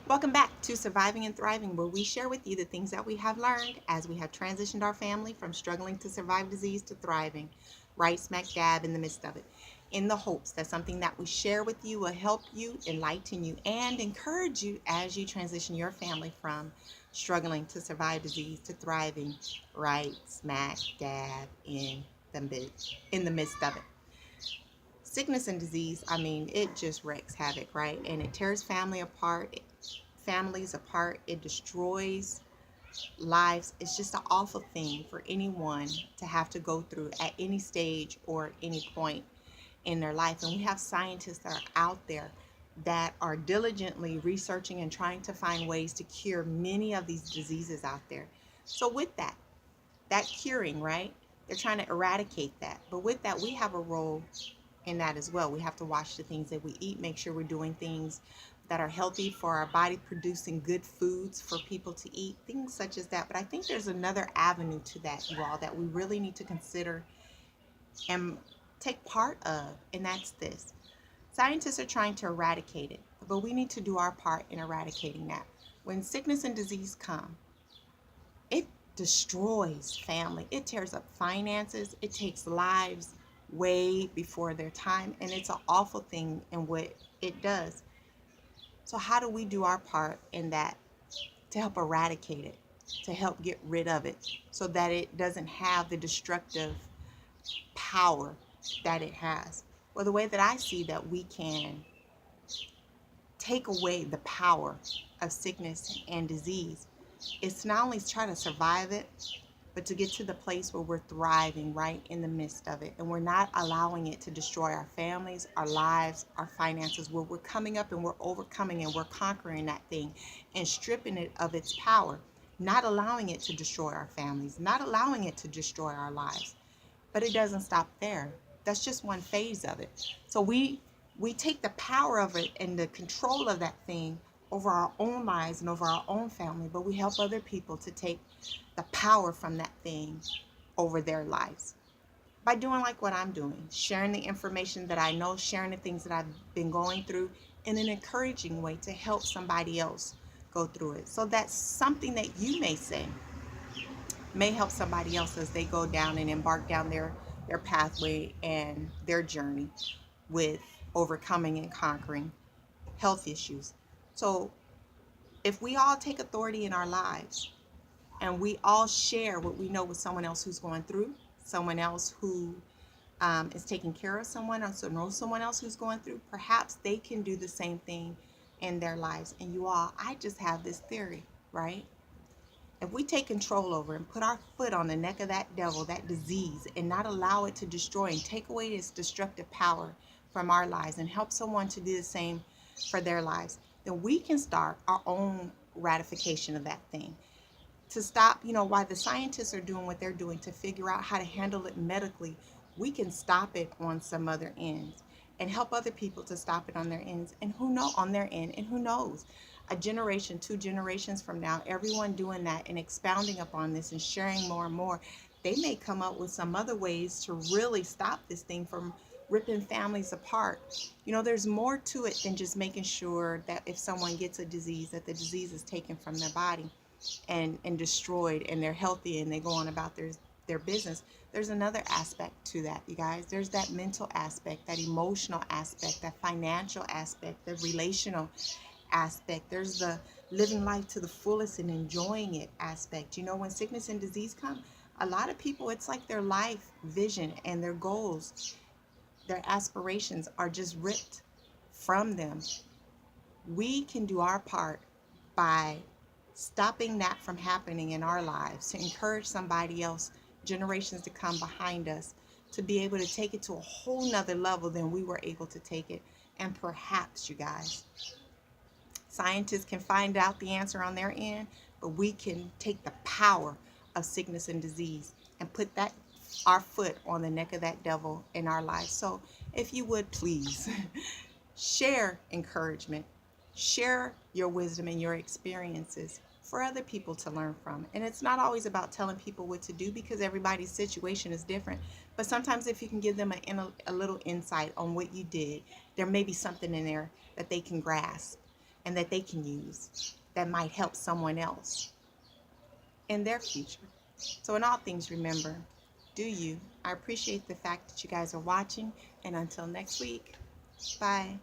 Welcome back to Surviving and Thriving, where we share with you the things that we have learned as we have transitioned our family from struggling to survive disease to thriving, right smack dab in the midst of it, in the hopes that something that we share with you will help you, enlighten you, and encourage you as you transition your family from struggling to survive disease to thriving, right smack dab in the midst of it. Sickness and disease, I mean, it just wreaks havoc, right? And it tears families apart. It destroys lives. It's just an awful thing for anyone to have to go through at any stage or any point in their life. And we have scientists that are out there that are diligently researching and trying to find ways to cure many of these diseases out there. So with that curing, right? They're trying to eradicate that. But with that, we have a role in that as well. We have to watch the things that we eat, make sure we're doing things that are healthy for our body, producing good foods for people to eat, things such as that. But I think there's another avenue to that, you all, that we really need to consider and take part of, and that's this. Scientists are trying to eradicate it, but we need to do our part in eradicating that. When sickness and disease come, it destroys family. It tears up finances. It takes lives way before their time. And it's an awful thing in what it does. So, how do we do our part in that to help eradicate it, to help get rid of it so that it doesn't have the destructive power that it has? Well, the way that I see that we can take away the power of sickness and disease is to not only try to survive it, but to get to the place where we're thriving right in the midst of it. And we're not allowing it to destroy our families, our lives, our finances, where we're coming up and we're overcoming and we're conquering that thing and stripping it of its power, not allowing it to destroy our families, not allowing it to destroy our lives. But it doesn't stop there. That's just one phase of it. So we take the power of it and the control of that thing over our own lives and over our own family, but we help other people to take the power from that thing over their lives by doing like what I'm doing, sharing the information that I know, sharing the things that I've been going through in an encouraging way to help somebody else go through it. So that's something that you may say may help somebody else as they go down and embark down their pathway and their journey with overcoming and conquering health issues. So if we all take authority in our lives and we all share what we know with someone else who's going through, someone else who is taking care of someone else or knows someone else who's going through, perhaps they can do the same thing in their lives. And you all, I just have this theory, right? If we take control over and put our foot on the neck of that devil, that disease, and not allow it to destroy and take away its destructive power from our lives and help someone to do the same for their lives, then we can start our own ratification of that thing. To stop, while the scientists are doing what they're doing to figure out how to handle it medically, we can stop it on some other ends and help other people to stop it on their ends. And on their end, and who knows, a generation, 2 generations from now, everyone doing that and expounding upon this and sharing more and more, they may come up with some other ways to really stop this thing from ripping families apart. There's more to it than just making sure that if someone gets a disease, that the disease is taken from their body and destroyed and they're healthy and they go on about their business. There's another aspect to that, you guys. There's that mental aspect, that emotional aspect, that financial aspect, the relational aspect. There's the living life to the fullest and enjoying it aspect. When sickness and disease come, a lot of people, it's like their life vision and their goals, their aspirations are just ripped from them. We can do our part by stopping that from happening in our lives, to encourage somebody else, generations to come behind us, to be able to take it to a whole nother level than we were able to take it. And perhaps, you guys, scientists can find out the answer on their end, but we can take the power of sickness and disease and put that our foot on the neck of that devil in our lives. So if you would please share encouragement, share your wisdom and your experiences for other people to learn from. And it's not always about telling people what to do, because everybody's situation is different. But sometimes if you can give them a little insight on what you did, there may be something in there that they can grasp and that they can use that might help someone else in their future. So in all things, remember, do you. I appreciate the fact that you guys are watching, and until next week, bye.